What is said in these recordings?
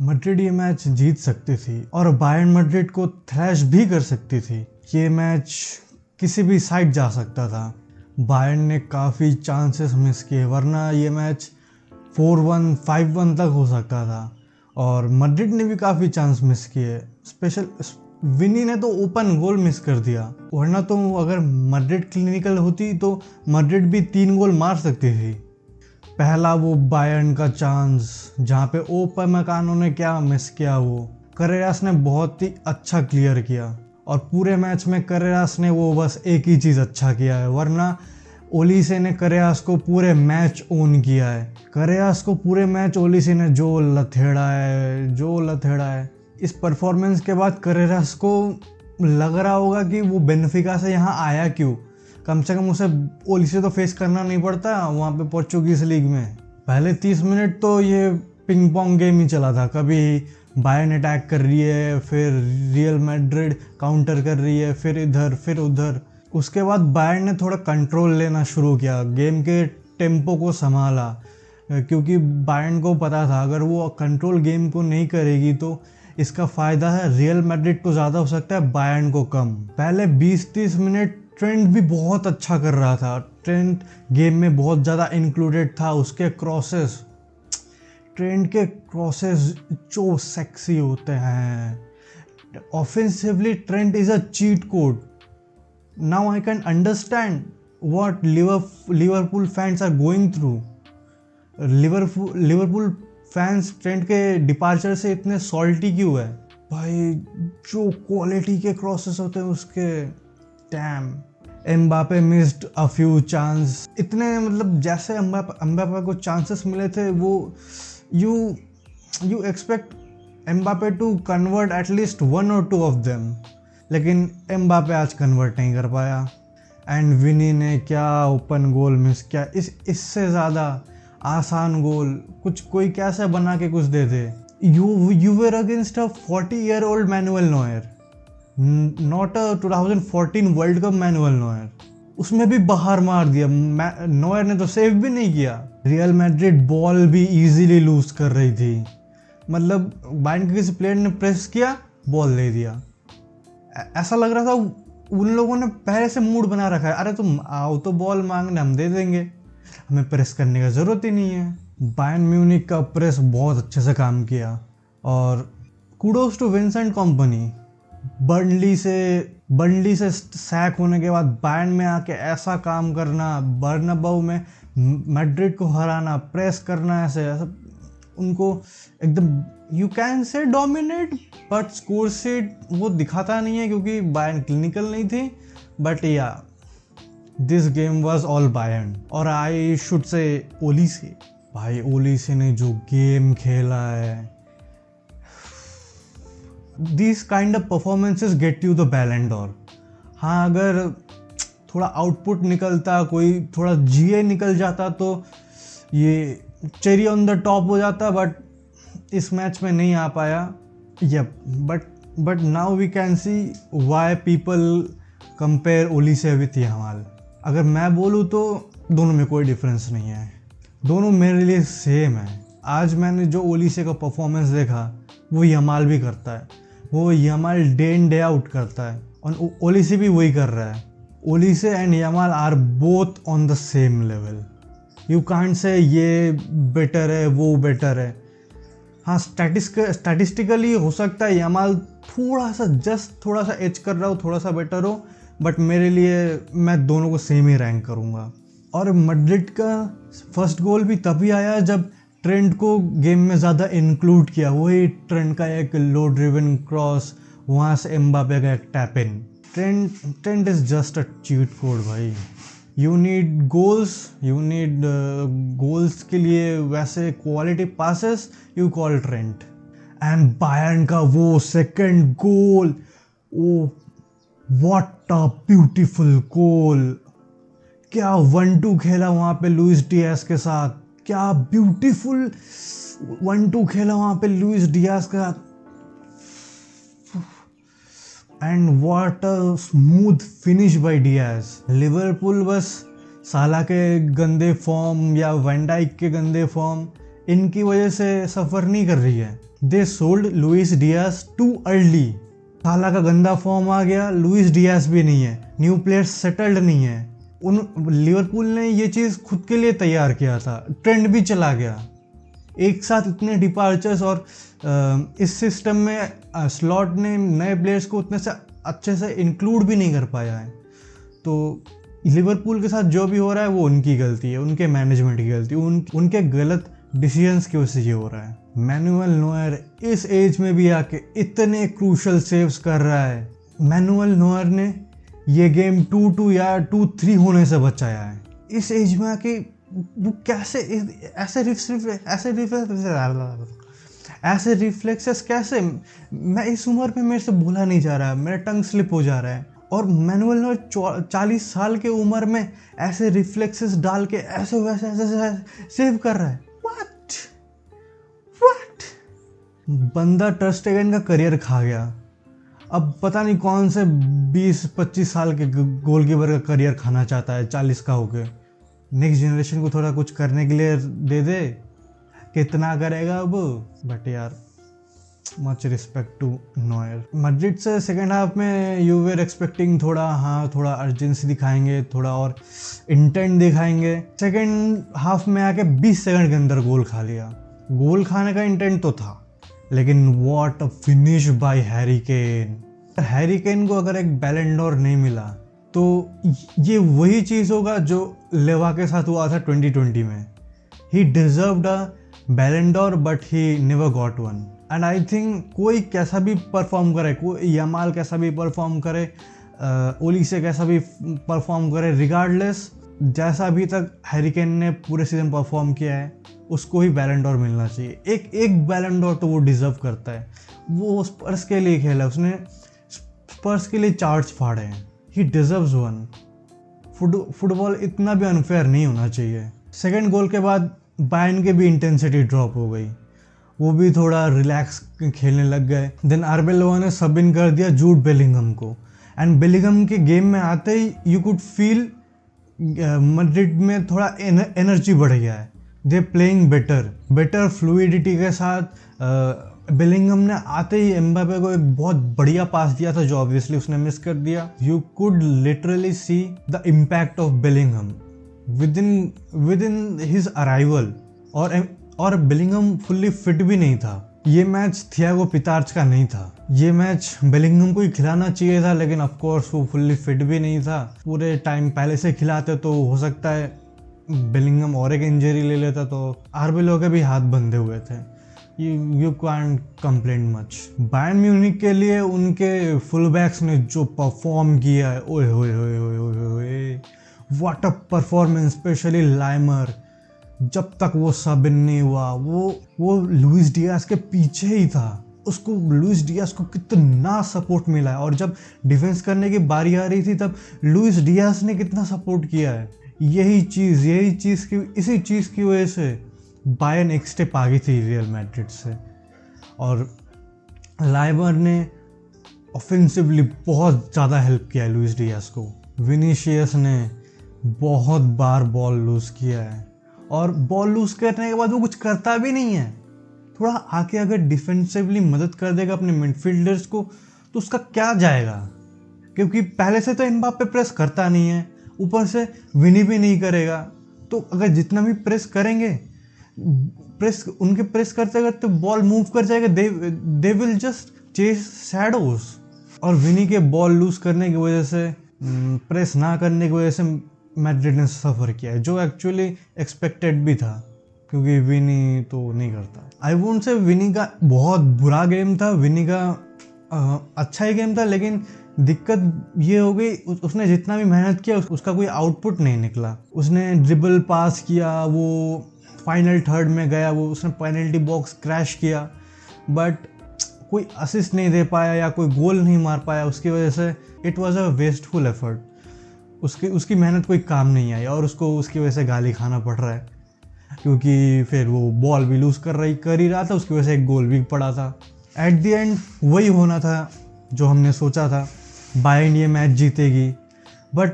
Madrid ये match जीत सकती थी और बायर्न मैड्रिड को थ्रैश भी कर सकती थी। ये मैच किसी भी साइड जा सकता था। बायर्न ने काफ़ी चांसेस मिस किए, वरना ये मैच 4-1 5-1 तक हो सकता था। और मैड्रिड ने भी काफ़ी चांस मिस किए, स्पेशल विनी ने तो ओपन गोल मिस कर दिया, वरना तो अगर मैड्रिड क्लिनिकल होती तो मैड्रिड भी 3 गोल मार सकती थी। पहला वो बायर्न का चांस जहाँ पे ओपामेकानो ने क्या मिस किया, वो करेरास ने बहुत ही अच्छा क्लियर किया और पूरे मैच में करेरास ने वो बस एक ही चीज़ अच्छा किया है, वरना ओलिसे ने करेरास को पूरे मैच ओन किया है। करेरास को पूरे मैच ओलिसे ने जो लथेड़ा है। इस परफॉर्मेंस के बाद करेरास को लग रहा होगा कि वो बेनिफिका से यहाँ आया क्यों, कम से कम उसे ओलिसे तो फेस करना नहीं पड़ता वहाँ पे पोर्चुगीज लीग में। पहले 30 मिनट तो ये पिंग पोंग गेम ही चला था, कभी बायर्न अटैक कर रही है, फिर रियल मैड्रिड काउंटर कर रही है, फिर इधर फिर उधर। उसके बाद बायर्न ने थोड़ा कंट्रोल लेना शुरू किया, गेम के टेम्पो को संभाला, क्योंकि बायर्न को पता था अगर वो कंट्रोल गेम को नहीं करेगी तो इसका फ़ायदा है रियल मैड्रिड को ज़्यादा हो सकता है, बायर्न को कम। पहले 20-30 मिनट ट्रेंट भी बहुत अच्छा कर रहा था, ट्रेंट गेम में बहुत ज़्यादा इंक्लूडेड था। उसके क्रॉसेस, ट्रेंट के क्रॉसेस जो सेक्सी होते हैं। Offensively Trent is a cheat code. Now I can understand what Liverpool fans are going through. Liverpool fans Trent के डिपार्चर से इतने सॉल्टी क्यों है भाई? जो क्वालिटी के क्रॉसेस होते हैं उसके, damn. Mbappe missed a few chance, इतने मतलब जैसे एम्बापे को चांसेस मिले थे वो you expect Mbappe to convert at least 1 or 2 of them, लेकिन एम्बापे आज कन्वर्ट नहीं कर पाया। एंड विनी ने क्या ओपन गोल मिस किया, इससे ज़्यादा आसान गोल कुछ कोई कैसे बना के कुछ दे दे। You were against a 40-year-old Manuel Neuer, not a 2014 world cup Manuel Neuer, उसमें भी बाहर मार दिया। नोयर ने तो सेव भी नहीं किया। रियल मैड्रिड बॉल भी इजीली लूज कर रही थी, मतलब बायर्न के किसी प्लेयर ने प्रेस किया, बॉल दे दिया। ऐसा लग रहा था उन लोगों ने पहले से मूड बना रखा है, अरे तुम आओ तो बॉल मांगने, हम दे देंगे, हमें प्रेस करने की ज़रूरत ही नहीं है। बायर्न म्यूनिख का प्रेस बहुत अच्छे से काम किया और kudos to Vincent Kompany. Burnley से सैक होने के बाद बायर्न में आके ऐसा काम करना, बर्नाबाउ में मैड्रिड को हराना, प्रेस करना, ऐसे उनको एकदम you can say dominate, but score sheet वो दिखाता नहीं है क्योंकि बायर्न क्लिनिकल नहीं थी। बट या this game was all Bayern. और आई शुड से ओलिसे, भाई ओलिसे ने जो गेम खेला है, this kind of performances get you the बैलन डोर। हाँ, अगर थोड़ा आउटपुट निकलता, कोई थोड़ा जीए निकल जाता तो ये चेरी ऑन द टॉप हो जाता, बट इस मैच में नहीं आ पाया। Yup, but now we can see why people compare Olise with Yamal. अगर मैं बोलूँ तो दोनों में कोई डिफरेंस नहीं है, दोनों मेरे लिए सेम है। आज मैंने जो ओलिसे का परफॉर्मेंस देखा वो यामाल भी करता है, वो Yamal day in day out करता है और ओलिसे भी वही कर रहा है। Olise and Yamal are both on the same level. You can't say ये बेटर है वो बेटर है। हाँ, स्टैटिस्टिकली हो सकता है यामाल थोड़ा सा एज कर रहा हो, थोड़ा सा बेटर हो, बट मेरे लिए मैं दोनों को सेम ही रैंक करूँगा। और मैड्रिड का फर्स्ट गोल भी तभी आया जब ट्रेंट को गेम में ज़्यादा इंक्लूड किया। वही ट्रेंट का एक लो ड्रिवन क्रॉस, वहाँ से एम्बापे का एक tap in. Trent is just a cheat code भाई। यू नीड गोल्स के लिए वैसे quality passes, you call Trent. And Bayern का वो second goal, oh what a beautiful goal. क्या 1-2 खेला वहाँ पे लुइस डियाज के साथ, क्या ब्यूटीफुल 1-2 खेला वहाँ पे लुइस डियाज के साथ। And what a smooth finish by Diaz. Liverpool बस साला के गंदे फॉर्म या वैन डाइक के गंदे फॉर्म, इनकी वजह से सफ़र नहीं कर रही है। They sold Luis Diaz too early. Salah का गंदा फॉर्म आ गया, लुइस डियास भी नहीं है, न्यू प्लेयर्स सेटल्ड नहीं है। उन लिवरपूल ने ये चीज़ खुद के लिए तैयार किया था, ट्रेंड भी चला गया। एक साथ इतने डिपार्चर्स और इस सिस्टम में स्लॉट ने नए प्लेयर्स को उतने से अच्छे से इंक्लूड भी नहीं कर पाया है। तो लिवरपूल के साथ जो भी हो रहा है वो उनकी गलती है, उनके मैनेजमेंट की गलती, उनके गलत डिसीजंस की वजह से ये हो रहा है। मैनुअल नोयर इस एज में भी आके इतने क्रूशल सेव्स कर रहा है। मैनुअल नोयर ने ये गेम 2-2 या 2-3 होने से बचाया है। इस एज में आके वो कैसे ऐसे रिफ्लेक्सेस कैसे, मैं इस उम्र पे मेरे से बोला नहीं जा रहा है, मेरा टंग स्लिप हो जा रहा है। और मैनुअल नोयर 40 साल के उम्र में ऐसे रिफ्लेक्सेस डाल के ऐसे वैसे सेव कर रहा है। व्हाट बंदा टर स्टेगन का करियर खा गया। अब पता नहीं कौन से 20-25 साल के गोलकीपर का करियर खाना चाहता है 40 का होके। नेक्स्ट जनरेशन को थोड़ा कुछ करने के लिए दे दे, कितना करेगा अब। बट यार much respect to Neuer. Madrid से सेकेंड हाफ में यू वर एक्सपेक्टिंग थोड़ा अर्जेंसी दिखाएंगे, थोड़ा और इंटेंट दिखाएंगे। सेकेंड हाफ में आके 20 सेकंड के अंदर गोल खा लिया। गोल खाने का इंटेंट तो था, लेकिन what a finish bye Harry Kane. Harry Kane को अगर एक बैलन डोर नहीं मिला तो ये वही चीज़ होगा जो लेवा के साथ हुआ था 2020 में। ही डिजर्व्ड अ बैलन door but he never got one. And I think कोई कैसा भी परफॉर्म करे, कोई यमाल कैसा भी परफॉर्म करे, ओली से कैसा भी परफॉर्म करे, रिगार्डलेस जैसा अभी तक हैरी केन ने पूरे सीजन परफॉर्म किया है, उसको ही बैलन डोर मिलना चाहिए। एक बैलन डोर तो वो डिजर्व करता है। वो स्पर्स के लिए खेला, उसने स्पर्स के लिए चार्ज फाड़े हैं। ही डिजर्व्स वन। फुटबॉल इतना भी अनफेयर नहीं होना चाहिए। सेकंड गोल के बाद बायर्न के भी इंटेंसिटी ड्रॉप हो गई, वो भी थोड़ा रिलैक्स खेलने लग गए। देन आर्बेलोवा ने सब इन कर दिया जूड बेलिंगम को। एंड बेलिंगम के गेम में आते ही यू कुड फील मैड्रिड में थोड़ा एनर्जी बढ़ गया है। दे प्लेइंग बेटर फ्लूइडिटी के साथ। बेलिंगम ने आते ही एम्बापे को एक बहुत बढ़िया पास दिया था जो ऑब्वियसली उसने मिस कर दिया। You could literally see the impact of Bellingham with in his arrival. और बेलिंगम फुल्ली फिट भी नहीं था। ये मैच थियागो पितार्च का नहीं था, ये मैच बेलिंगम को ही खिलाना चाहिए था, लेकिन ऑफ कोर्स वो फुल्ली फिट भी नहीं था। पूरे टाइम पहले से खिलाते तो हो सकता है बेलिंगम और एक इंजरी ले लेता, तो आर्बेलोवा के भी हाथ बंधे हुए थे। You can't complain much. Bayern Munich के लिए उनके फुल बैक्स ने जो परफॉर्म किया है, ओए होए होए होए होए होए, व्हाट अ परफॉर्मेंस। स्पेशली लाइमर, जब तक वो सब इन नहीं हुआ वो लुइस डियास के पीछे ही था। उसको लुइस डियास को कितना सपोर्ट मिला है, और जब डिफेंस करने की बारी आ रही थी तब लुइस डियास ने कितना सपोर्ट किया है। इसी चीज़ की वजह से बायर्न एक स्टेप आगे थी रियल मैड्रिड से। और लाइमर ने ऑफेंसिवली बहुत ज़्यादा हेल्प किया है लुइस डियास को। विनीशियस ने बहुत बार बॉल लूज़ किया है, और बॉल लूज़ करने के बाद वो कुछ करता भी नहीं है। थोड़ा आके अगर डिफेंसिवली मदद कर देगा अपने मिडफील्डर्स को तो उसका क्या जाएगा, क्योंकि पहले से तो एम्बाप्पे प्रेस करता नहीं है, ऊपर से विनी भी नहीं करेगा। तो अगर जितना भी प्रेस करेंगे, उनके प्रेस करते करते बॉल मूव कर जाएगा, they will just chase shadows. और विनी के बॉल लूज करने की वजह से, प्रेस ना करने की वजह से मैड्रिड ने सफ़र किया है, जो एक्चुअली एक्सपेक्टेड भी था, क्योंकि विनी तो नहीं करता। आई वोंट से विनी का बहुत बुरा गेम था, विनी का अच्छा ही गेम था, लेकिन दिक्कत ये हो गई उसने जितना भी मेहनत किया उसका कोई आउटपुट नहीं निकला। उसने ड्रिबल पास किया, वो फाइनल थर्ड में गया, वो उसने पेनल्टी बॉक्स क्रैश किया, बट कोई असिस्ट नहीं दे पाया या कोई गोल नहीं मार पाया। उसकी वजह से it was a wasteful effort. उसकी मेहनत कोई काम नहीं आई, और उसको उसकी वजह से गाली खाना पड़ रहा है, क्योंकि फिर वो बॉल भी लूज़ कर ही रहा था, उसकी वजह से एक गोल भी पड़ा था। एट द एंड वही होना था जो हमने सोचा था, बायर्न ये मैच जीतेगी। बट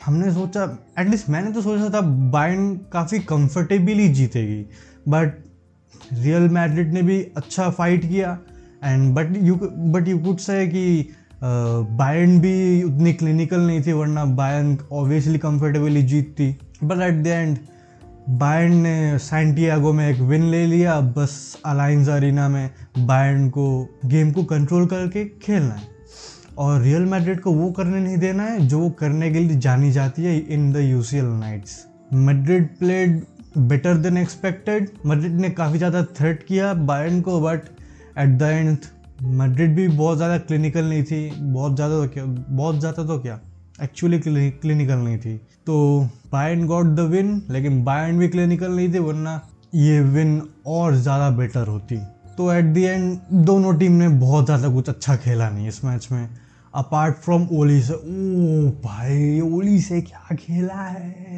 हमने सोचा, एटलीस्ट मैंने तो सोचा था बायर्न काफ़ी कंफर्टेबली जीतेगी, बट रियल मैड्रिड ने भी अच्छा फाइट किया and but you could say कि बायर्न भी उतनी क्लिनिकल नहीं थी, वरना बायर्न ऑब्वियसली कंफर्टेबली जीतती। But at the and Bayern ने सैंटियागो में एक विन ले लिया। बस अलायंस अरीना में बायर्न को गेम को कंट्रोल करके खेलना है और रियल मैड्रिड को वो करने नहीं देना है जो वो करने के लिए जानी जाती है in the UCL nights. Madrid played better than expected. Madrid ने काफ़ी ज़्यादा थ्रेट किया बायर्न को, but at the end Madrid भी बहुत ज़्यादा क्लिनिकल नहीं थी। बहुत ज़्यादा तो क्या एक्चुअली क्लिनिकल नहीं थी। तो बायर्न गॉट द विन, लेकिन बायर्न भी क्लिनिकल नहीं थे, वरना ये विन और ज़्यादा बेटर होती। तो एट द एंड दोनों टीम ने बहुत ज़्यादा कुछ अच्छा खेला नहीं इस मैच में, अपार्ट फ्रॉम ओली से। ओ भाई, ओली से क्या खेला है,